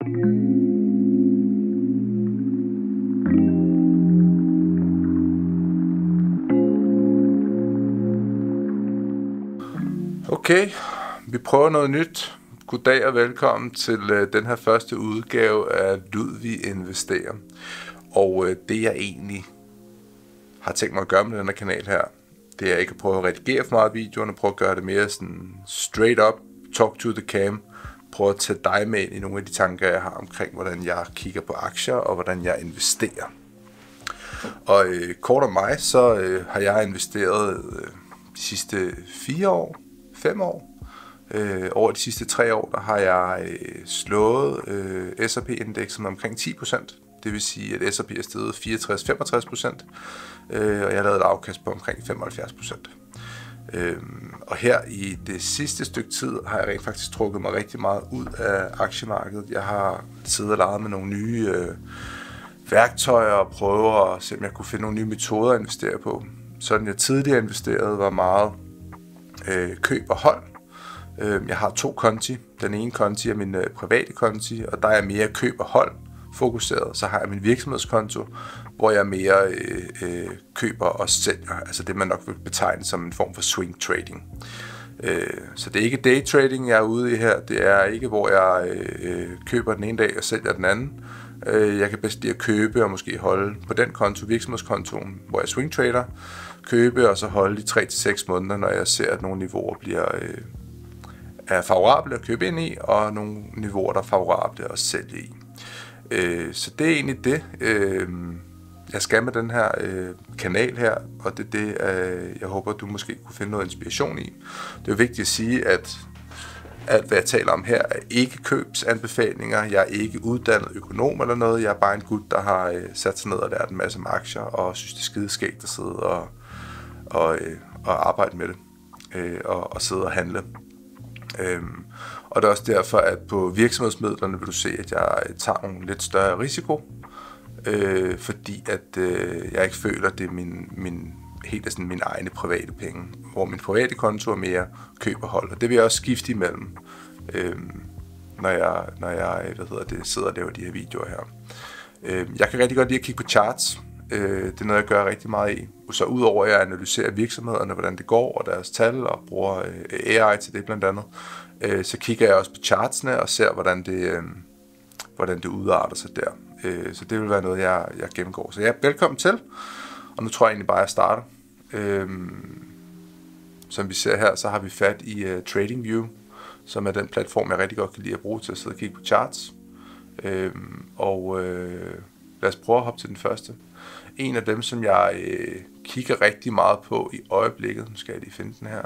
Okay, vi prøver noget nyt. Goddag og velkommen til den her første udgave af Ludvig Investerer. Og det jeg egentlig har tænkt mig at gøre med den her kanal her, det er ikke at prøve at redigere for meget videoerne, prøve at gøre det mere sådan straight up, talk to the cam, prøve at tage dig med ind i nogle af de tanker jeg har omkring, hvordan jeg kigger på aktier og hvordan jeg investerer. Og kort om mig, så har jeg investeret de sidste 5 år. Over de sidste 3 år, der har jeg slået S&P-indekset med omkring 10%. Det vil sige, at S&P er steget 64-65%, og jeg har lavet et afkast på omkring 75%. Og her i det sidste stykke tid har jeg rent faktisk trukket mig rigtig meget ud af aktiemarkedet. Jeg har siddet og leget med nogle nye værktøjer og prøver at se, om jeg kunne finde nogle nye metoder at investere på. Sådan jeg tidligere investerede var meget køb og hold. Jeg har 2 konti. Den ene konti er min private konti, og der er mere køb og hold fokuseret. Så har jeg min virksomhedskonto, hvor jeg mere køber og sælger. Altså det man nok vil betegne som en form for swing trading. Så det er ikke day trading jeg er ude i her. Det er ikke hvor jeg køber den ene dag og sælger den anden. Jeg kan bedst lide at købe og måske holde på den konto, virksomhedskontoen, hvor jeg swing trader. Købe og så holde i 3 til 6 måneder, når jeg ser at nogle niveauer er favorable at købe ind i, og nogle niveauer, der er favorable at sælge i. Så det er egentlig det, jeg skal med den her kanal her, og det er det, jeg håber, du måske kunne finde noget inspiration i. Det er vigtigt at sige, at alt, hvad jeg taler om her, er ikke købsanbefalinger. Jeg er ikke uddannet økonom eller noget. Jeg er bare en gut, der har sat sig ned og lært en masse om aktier, og synes, det er skideskægt at sidde og arbejde med det, og sidde og handle. Og det er også derfor, at på virksomhedsmidlerne vil du se, at jeg tager nogle lidt større risiko, fordi at jeg ikke føler, at det er helt sådan mine egne private penge, hvor min private konto er mere køb og hold. Og det vil jeg også skifte imellem, når jeg sidder og laver de her videoer her. Jeg kan rigtig godt lide at kigge på charts. Det er noget, jeg gør rigtig meget i. Så udover at jeg analyserer virksomhederne, hvordan det går, og deres tal, og bruger AI til det blandt andet, så kigger jeg også på chartsene og ser, hvordan det udarter sig der. Så det vil være noget, jeg gennemgår. Så ja, velkommen til. Og nu tror jeg egentlig bare, at jeg starter. Som vi ser her, så har vi fat i TradingView, som er den platform, jeg rigtig godt kan lide at bruge til at sidde og kigge på charts. Lad os prøve at hoppe til den første. En af dem, som jeg kigger rigtig meget på i øjeblikket, nu skal jeg lige finde den her,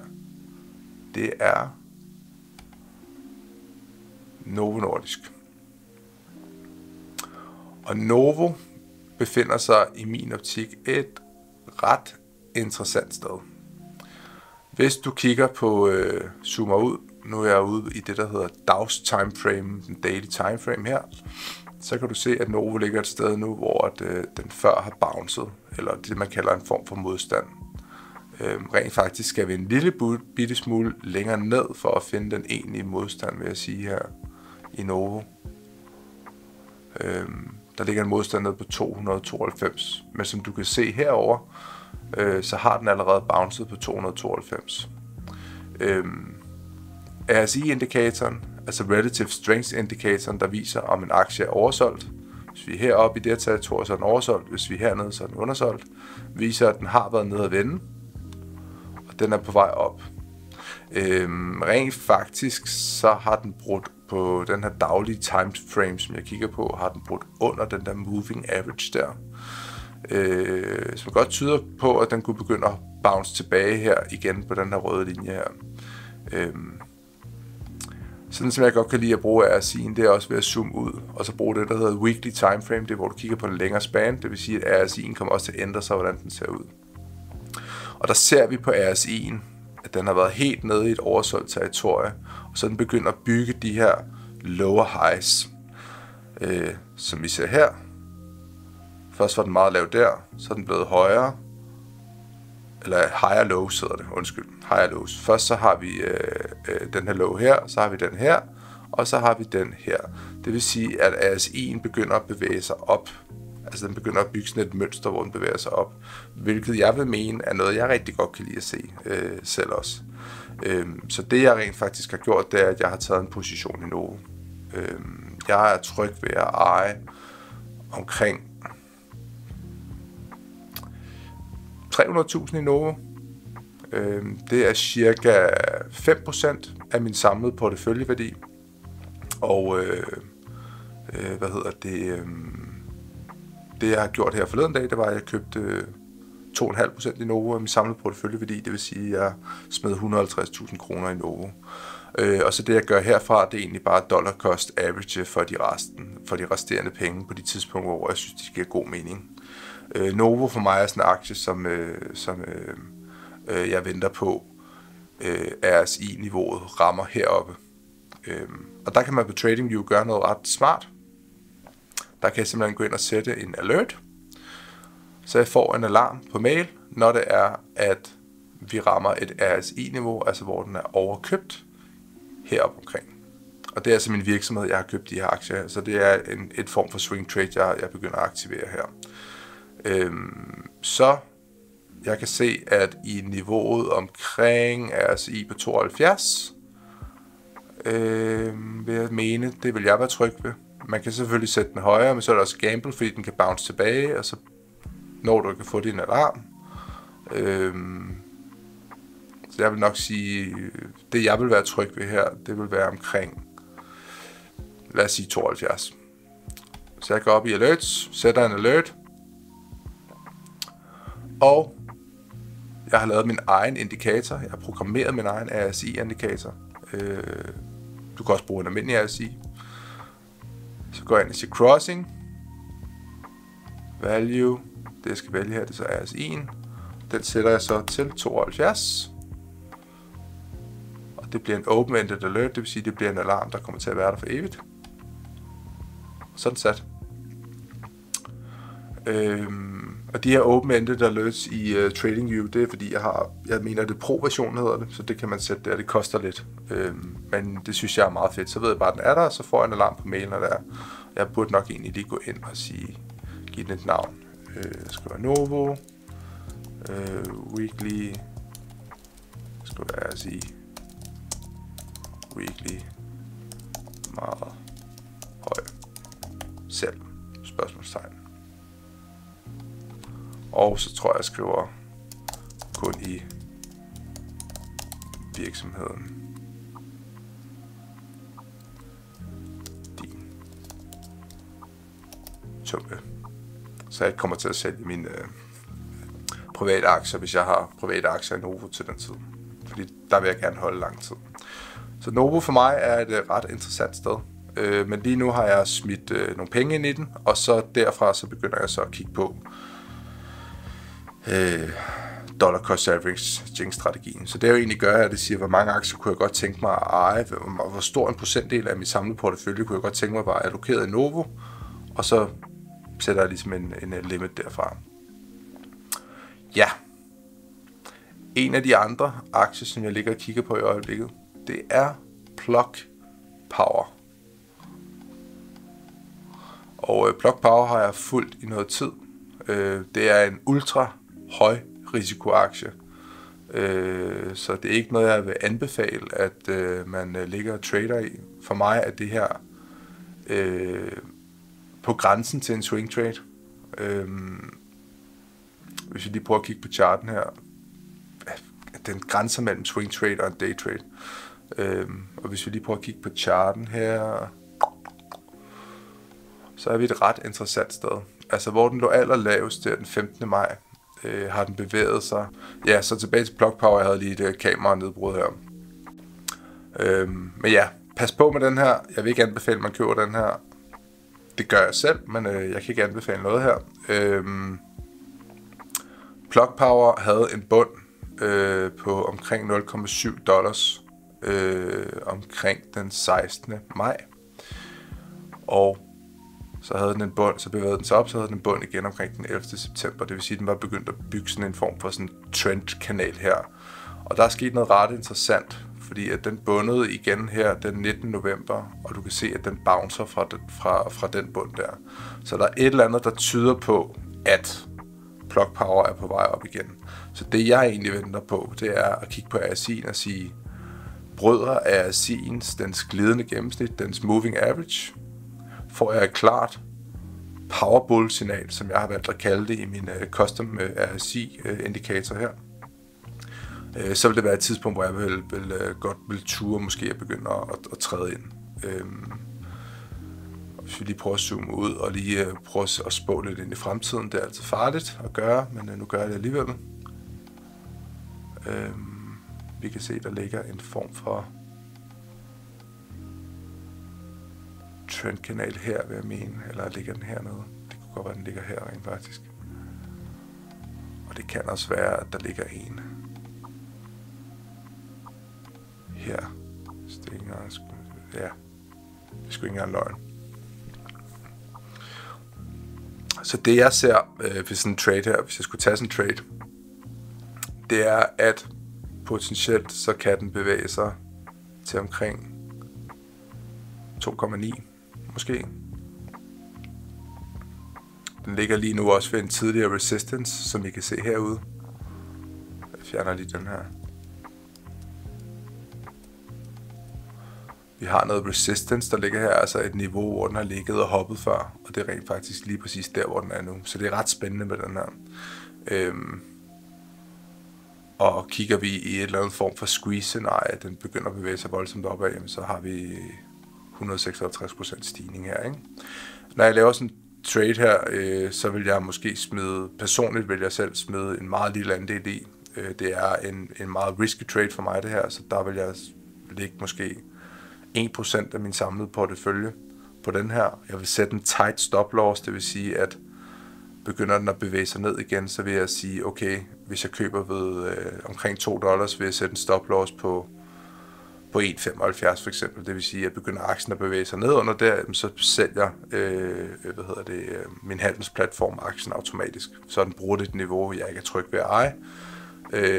det er Novo Nordisk. Og Novo befinder sig i min optik et ret interessant sted. Hvis du kigger på, zoomer ud, nu er jeg ude i det, der hedder Dags timeframe, den daily timeframe her, så kan du se, at Novo ligger et sted nu, hvor den før har bounced, eller det man kalder en form for modstand. Rent faktisk skal vi en lille bitte smule længere ned for at finde den egentlige modstand, vil jeg sige her i Novo. Der ligger en modstand ned på 292, men som du kan se herover, så har den allerede bounced på 292. RSI-indikatoren, altså Relative Strength indikatoren, der viser, om en aktie er oversolgt. Hvis vi er heroppe i det her territorium, så er den oversolgt. Hvis vi er hernede, så er den undersolgt. Viser, at den har været nede at vende, og den er på vej op. Rent faktisk, så har den brudt på den her daglige timeframe, som jeg kigger på, har den brudt under den der moving average der. Som godt tyder på, at den kunne begynde at bounce tilbage her igen på den her røde linje her. Sådan som jeg godt kan lide at bruge RSI'en, det er også ved at zoome ud, og så bruge det, der hedder weekly timeframe, det er hvor du kigger på en længere span, det vil sige, at RSI'en kommer også til at ændre sig, hvordan den ser ud. Og der ser vi på RSI'en, at den har været helt nede i et oversolgt territorie, og så den begynder at bygge de her lower highs, som vi ser her. Først var den meget lav der, så er den blevet højere, eller higher lows hedder det, undskyld, higher lows. Først så har vi den her low her, så har vi den her, og så har vi den her. Det vil sige, at RSI'en begynder at bevæge sig op. Altså den begynder at bygge sådan et mønster, hvor den bevæger sig op. Hvilket jeg vil mene er noget, jeg rigtig godt kan lide at se selv også. Så det jeg rent faktisk har gjort, det er, at jeg har taget en position i Novo. Jeg er tryg ved at eje omkring 300.000 i Novo. Det er cirka 5% af min samlede porteføljeværdi. Og det jeg har gjort her forleden dag, det var, at jeg købte 2,5% i Novo af min samlede porteføljeværdi. Det vil sige, at jeg smed 150.000 kroner i Novo. Og så det jeg gør herfra, det er egentlig bare dollar cost average for de resterende penge på de tidspunkter, hvor jeg synes, de giver god mening. Novo for mig er sådan en aktie, som jeg venter på, RSI-niveauet rammer heroppe. Og der kan man på TradingView gøre noget ret smart. Der kan jeg simpelthen gå ind og sætte en alert, så jeg får en alarm på mail, når det er, at vi rammer et RSI-niveau, altså hvor den er overkøbt heroppe omkring. Og det er altså min virksomhed, jeg har købt de her aktier her, så det er et form for swing trade, jeg begynder at aktivere her. Så jeg kan se, at i niveauet omkring RSI på 72, vil jeg mene, det vil jeg være tryg ved. Man kan selvfølgelig sætte den højere, men så er der også gamble, fordi den kan bounce tilbage, og så når du kan få din alarm. Så jeg vil nok sige, det jeg vil være tryg ved her, det vil være omkring, lad os sige 72. Så jeg går op i alerts, sætter en alert, og jeg har lavet min egen indikator. Jeg har programmeret min egen RSI-indikator. Du kan også bruge en almindelig RSI. Så går jeg ind og siger crossing. Value. Det jeg skal vælge her, det er så RSI'en. Den sætter jeg så til 72. Og det bliver en open-ended alert. Det vil sige, det bliver en alarm, der kommer til at være der for evigt. Sådan sat. Og de her open-ended alerts i TradingView, det er fordi, jeg mener, det Pro-version hedder det, så det kan man sætte der, det koster lidt. Men det synes jeg er meget fedt. Så ved jeg bare, at den er der, og så får jeg en alarm på mailen, når der er. Jeg burde nok egentlig lige gå ind og give den et navn. Jeg skriver Novo, Weekly, skal være RSI, Weekly, meget høj, selv, spørgsmålstegn. Og så tror jeg skriver kun i virksomheden. Din tumpe. Så jeg kommer til at sælge mine private aktier, hvis jeg har private aktier i Novo til den tid. Fordi der vil jeg gerne holde lang tid. Så Novo for mig er et ret interessant sted. Men lige nu har jeg smidt nogle penge ind i den, og så derfra så begynder jeg så at kigge på dollar cost averaging strategien. Så det jeg jo egentlig gør, er, at det siger, hvor mange aktier kunne jeg godt tænke mig at eje, hvor stor en procentdel af mit samlede portefølje kunne jeg godt tænke mig bare allokeret i Novo, og så sætter jeg ligesom en limit derfra. Ja. En af de andre aktier, som jeg ligger og kigger på i øjeblikket, det er Plug Power. Og Plug Power har jeg fulgt i noget tid. Det er en ultra høj risikoaktie. Så det er ikke noget, jeg vil anbefale, at man ligger og trader i. For mig er det her på grænsen til en swing trade. Hvis vi lige prøver at kigge på charten her, den grænser mellem swing trade og en day trade. Og hvis vi lige prøver at kigge på charten her, så er vi et ret interessant sted. Altså hvor den lå allerlavest der den 15. maj, har den bevæget sig. Ja, så tilbage til Plug Power, jeg havde lige et kamera nedbrud her. Men ja, pas på med den her. Jeg vil ikke anbefale, at man køber den her. Det gør jeg selv, men jeg kan ikke anbefale noget her. Plug Power havde en bund på omkring $0,7 omkring den 16. maj. Og så havde den en bund, så bevægede den sig op, så havde den en bund igen omkring den 11. september. Det vil sige, at den var begyndt at bygge sådan en form for sådan trendkanal her. Og der er sket noget ret interessant, fordi at den bundede igen her den 19. november, og du kan se, at den bouncer fra den bund der. Så der er et eller andet, der tyder på, at Plug Power er på vej op igen. Så det jeg egentlig venter på, det er at kigge på RSI'en og sige, bryder RSI'ens, dens glidende gennemsnit, dens moving average, får jeg et klart powerbull signal, som jeg har valgt at kalde det i min custom RSI-indikator her. Så vil det være et tidspunkt, hvor jeg godt vil ture måske at begynde at træde ind. Hvis vi lige prøver at zoome ud og lige prøve at spå lidt ind i fremtiden, det er altid farligt at gøre, men nu gør jeg det alligevel. Vi kan se, der ligger en form for trendkanal her, vil jeg mene, eller ligger den hernede? Det kunne godt være, den ligger her rent faktisk. Og det kan også være, at der ligger en her. Så det er ikke engang, ja, det er sgu ikke engang løgn. Så det jeg ser ved sådan en trade her, hvis jeg skulle tage sådan en trade, det er, at potentielt så kan den bevæge sig til omkring 2,9 måske. Den ligger lige nu også ved en tidligere resistance, som I kan se herude. Jeg fjerner lige den her. Vi har noget resistance, der ligger her, altså et niveau, hvor den har ligget og hoppet før, og det er rent faktisk lige præcis der, hvor den er nu. Så det er ret spændende med den her. Og kigger vi i et eller andet form for squeeze-scenarie, den begynder at bevæge sig voldsomt opad, så har vi 156% stigning her, ikke? Når jeg laver sådan en trade her, så vil jeg måske personligt vil jeg selv smide en meget lille andel i. Det er en meget risky trade for mig det her, så der vil jeg lægge måske 1% af min samlede portefølje på den her. Jeg vil sætte en tight stop loss, det vil sige, at begynder den at bevæge sig ned igen, så vil jeg sige, okay, hvis jeg køber ved omkring $2, vil jeg sætte en stop loss på 1,75 for eksempel. Det vil sige, at begynder aktien at bevæge sig ned under der, så sælger min handelsplatform aktien automatisk. Så den bruger det et niveau, jeg ikke er tryg ved at eje.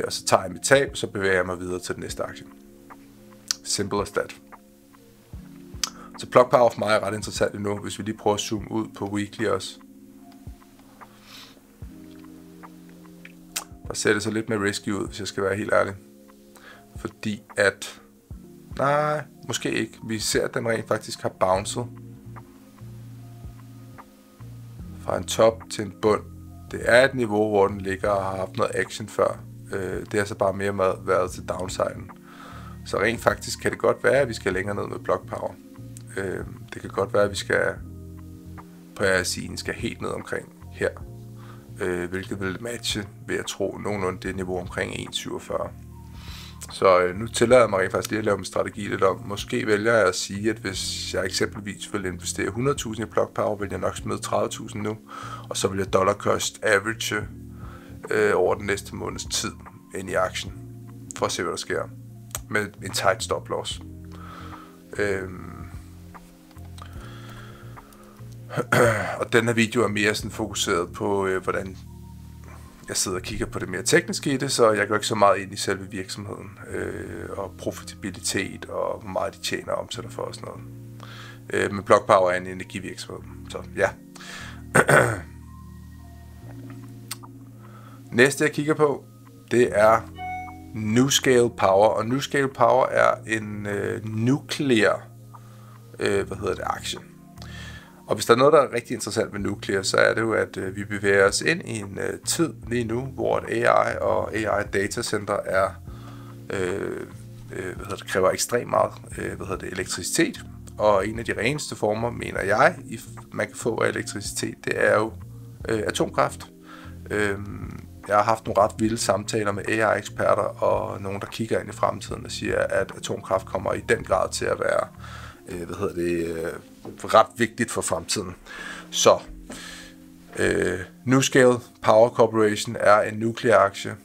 Og så tager jeg mit tab, og så bevæger jeg mig videre til den næste aktie. Simple as that. Så Plug Power for mig er ret interessant nu, hvis vi lige prøver at zoome ud på weekly også. Der ser det så lidt mere risky ud, hvis jeg skal være helt ærlig. Fordi at... Nej, måske ikke. Vi ser, at den rent faktisk har bounced. Fra en top til en bund. Det er et niveau, hvor den ligger og har haft noget action før. Det har så bare mere været til downsiden. Så rent faktisk kan det godt være, at vi skal længere ned med Plug Power. Det kan godt være, at vi skal på RSI'en skal helt ned omkring her. Hvilket vil matche, vil jeg tro, nogenlunde det niveau omkring 1,47. Så nu tillader jeg mig rent faktisk lige at lave min strategi lidt om. Måske vælger jeg at sige, at hvis jeg eksempelvis vil investere 100.000 i Plug Power, vil jeg nok smide 30.000 nu, og så vil jeg dollar cost average over den næste måneds tid ind i aktien, for at se, hvad der sker, med en tight stop loss. Og den her video er mere sådan fokuseret på, hvordan jeg sidder og kigger på det mere tekniske i det, så jeg går ikke så meget ind i selve virksomheden, og profitabilitet, og hvor meget de tjener og omsætter for og sådan noget. Men Plug Power er en energivirksomhed, så ja. Næste jeg kigger på, det er NuScale Power, og NuScale Power er en nuklear aktie. Og hvis der er noget, der er rigtig interessant med Nuclear, så er det jo, at vi bevæger os ind i en tid lige nu, hvor AI og AI datacenter er, kræver ekstremt meget elektricitet. Og en af de reneste former, mener jeg, man kan få af elektricitet, det er jo atomkraft. Jeg har haft nogle ret vilde samtaler med AI-eksperter og nogen, der kigger ind i fremtiden og siger, at atomkraft kommer i den grad til at være ret vigtigt for fremtiden. Så NuScale Power Corporation er en nuklear aktie,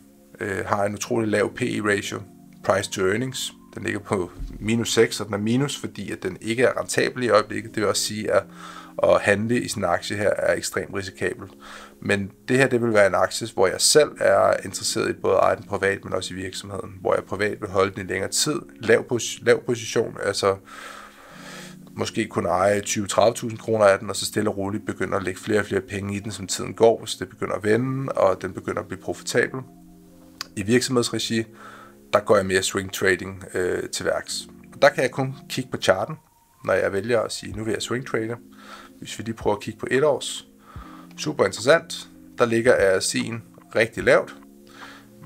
har en utrolig lav PE ratio, price to earnings. Den ligger på -6, og den er minus, fordi at den ikke er rentabel i øjeblikket. Det vil også sige, at og handle i sin aktie her er ekstremt risikabelt. Men det her, det vil være en aktie, hvor jeg selv er interesseret i både at eje den privat, men også i virksomheden, hvor jeg privat vil holde den i længere tid, lav position, altså måske kun eje 20-30.000 kroner af den, og så stille og roligt begynder at lægge flere og flere penge i den, som tiden går, så det begynder at vende, og den begynder at blive profitabel. I virksomhedsregi, der går jeg mere swing trading til værks. Og der kan jeg kun kigge på charten, når jeg vælger at sige, nu vil jeg swing trade. Hvis vi lige prøver at kigge på 1 års, super interessant, der ligger RSI'en rigtig lavt.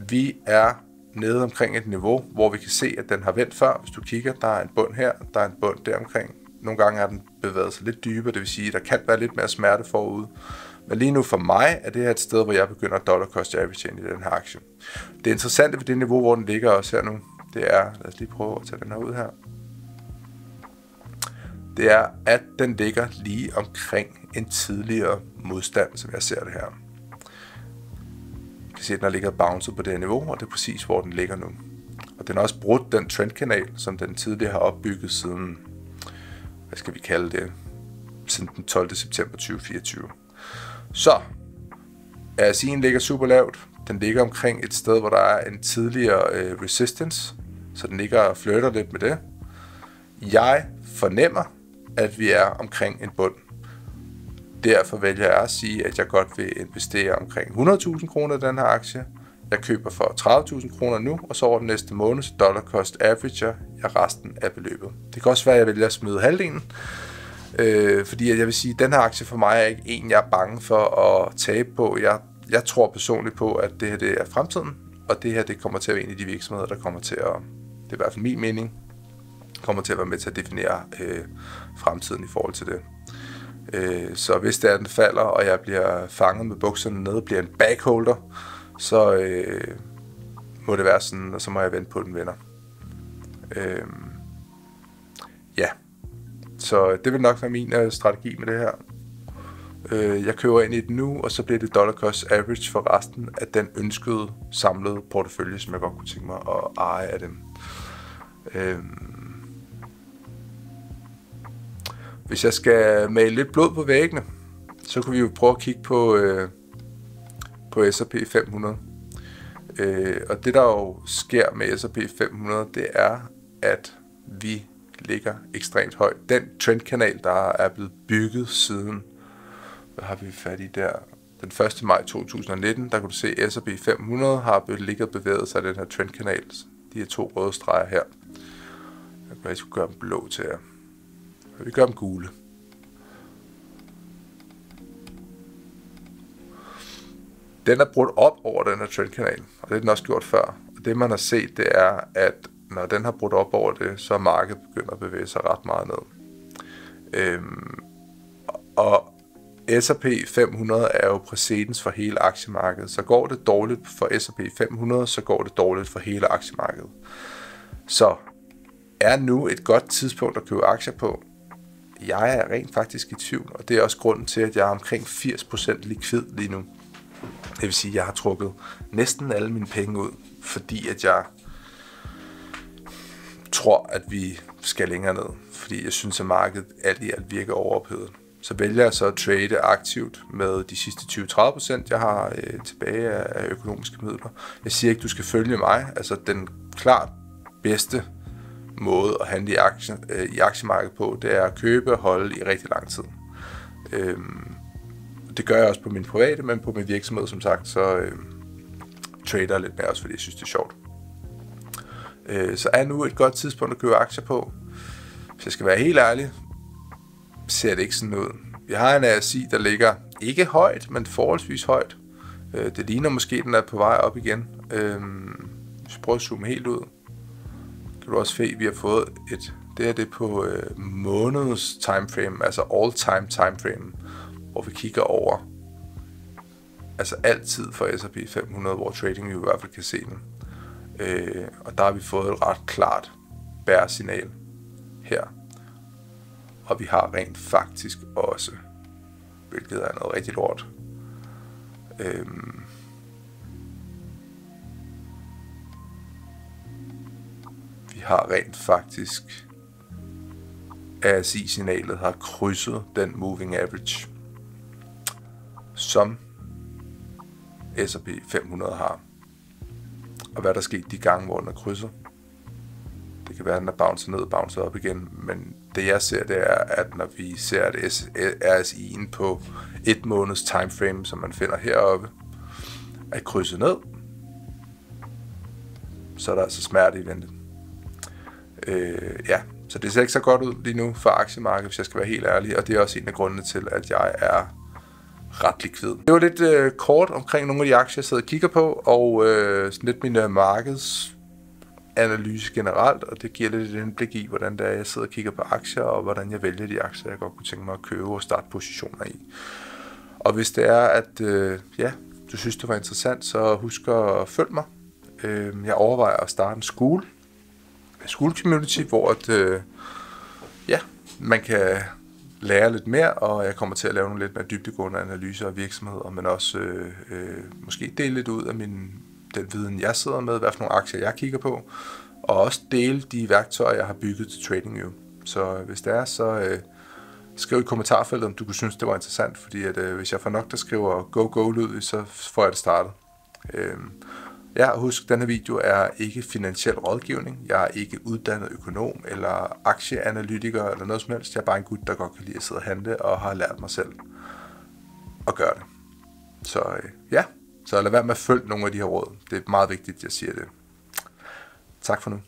Vi er nede omkring et niveau, hvor vi kan se, at den har vendt før. Hvis du kigger, der er en bund her, der er en bund der omkring. Nogle gange har den bevæget sig lidt dybere, det vil sige, at der kan være lidt mere smerte forud. Men lige nu for mig er det her et sted, hvor jeg begynder at dollar cost average ind i den her aktie. Det interessante ved det niveau, hvor den ligger også her nu, det er, lad os lige prøve at tage den her ud her, det er, at den ligger lige omkring en tidligere modstand, som jeg ser det her. Du kan se, at den har ligget bouncet på det her niveau, og det er præcis, hvor den ligger nu. Og den har også brudt den trendkanal, som den tidligere har opbygget siden, hvad skal vi kalde det, siden den 12. september 2024. Så, RSI'en ligger super lavt. Den ligger omkring et sted, hvor der er en tidligere resistance, så den ligger og flirter lidt med det. Jeg fornemmer, at vi er omkring en bund. Derfor vælger jeg at sige, at jeg godt vil investere omkring 100.000 kroner i den her aktie. Jeg køber for 30.000 kroner nu, og så over den næste måned, så dollar cost averager jeg resten af beløbet. Det kan også være, at jeg vælger at smide halvdelen, fordi jeg vil sige, at den her aktie for mig er ikke en, jeg er bange for at tabe på. Jeg tror personligt på, at det her det er fremtiden, og det her det kommer til at være en af de virksomheder, der kommer til at, det er i hvert fald min mening, kommer til at være med til at definere fremtiden i forhold til det. Så hvis det er, den falder, og jeg bliver fanget med bukserne nede, bliver en backholder, så må det være sådan, og så må jeg vente på, at den vender. Ja, så det vil nok være min strategi med det her. Jeg køber ind i det nu, og så bliver det dollar cost average for resten af den ønskede samlede portefølje, som jeg godt kunne tænke mig at eje af dem. Hvis jeg skal male lidt blod på væggene, så kunne vi jo prøve at kigge på S&P 500. Og det der jo sker med S&P 500, det er, at vi ligger ekstremt højt. Den trendkanal, der er blevet bygget siden, hvad har vi fat i der? Den 1. maj 2019, der kunne du se, at S&P 500 har ligget bevæget sig i den her trendkanal. De her 2 røde streger her. Jeg kan faktisk gøre dem blå til jer. Vi gør dem gule. Den er brudt op over den her trendkanal, og det er den også gjort før. Og det man har set, det er, at når den har brudt op over det, så er markedet begyndt at bevæge sig ret meget ned. Og S&P 500 er jo præcedens for hele aktiemarkedet. Så går det dårligt for S&P 500, så går det dårligt for hele aktiemarkedet. Så er nu et godt tidspunkt at købe aktier på? Jeg er rent faktisk i tvivl, og det er også grunden til, at jeg er omkring 80% likvid lige nu. Det vil sige, at jeg har trukket næsten alle mine penge ud, fordi at jeg tror, at vi skal længere ned. Fordi jeg synes, at markedet alt i alt virker overophedet. Så vælger jeg så at trade aktivt med de sidste 20-30%, jeg har tilbage af økonomiske midler. Jeg siger ikke, du skal følge mig. Altså den klart bedste måde at handle i aktiemarkedet på, det er at købe og holde i rigtig lang tid. Det gør jeg også på min private, men på min virksomhed, som sagt, så trader jeg lidt mere også, fordi jeg synes, det er sjovt. Så er nu et godt tidspunkt at købe aktier på. Hvis jeg skal være helt ærlig, ser det ikke sådan ud. Jeg har en RSI, der ligger ikke højt, men forholdsvis højt. Det ligner måske, den er på vej op igen. Hvis jeg prøver at zoome helt ud, kan du også se, at vi har fået det er det på månedens timeframe, altså all-time timeframe, hvor vi kigger over, altså altid for S&P 500, hvor trading i hvert fald kan se den. Og der har vi fået et ret klart bear-signal her. Og vi har rent faktisk også, hvilket er noget rigtig lort, vi har rent faktisk RSI-signalet har krydset den moving average, som S&P 500 har. Og hvad der skete de gange, hvor den er krydset. Det kan være, at den er bounced ned og bounced op igen, men det jeg ser, det er, at når vi ser, at RSI'en på 1 måneds timeframe, som man finder heroppe, er krydset ned, så er der altså smerte i vente. Så det ser ikke så godt ud lige nu for aktiemarkedet, hvis jeg skal være helt ærlig, og det er også en af grundene til, at jeg er ret likvid. Det var lidt kort omkring nogle af de aktier, jeg sidder og kigger på, og sådan lidt min markedsanalyse generelt, og det giver lidt et indblik i, hvordan det er, jeg sidder og kigger på aktier, og hvordan jeg vælger de aktier, jeg godt kunne tænke mig at købe og starte positioner i. Og hvis det er, at du synes, det var interessant, så husk at følge mig. Jeg overvejer at starte en school community, hvor man kan lære lidt mere, og jeg kommer til at lave nogle lidt mere dybdegående analyser af virksomheder, men også måske dele lidt ud af den viden, jeg sidder med, hvad for nogle aktier jeg kigger på, og også dele de værktøjer, jeg har bygget til TradingView. Så hvis det er, så skriv i kommentarfeltet, om du kunne synes, det var interessant, fordi at, hvis jeg får nok, der skriver go-lyd, så får jeg det startet. Og husk, denne video er ikke finansiel rådgivning. Jeg er ikke uddannet økonom eller aktieanalytiker eller noget som helst. Jeg er bare en gut, der godt kan lide at sidde og handle og har lært mig selv at gøre det. Så lad være med at følge nogle af de her råd. Det er meget vigtigt, at jeg siger det. Tak for nu.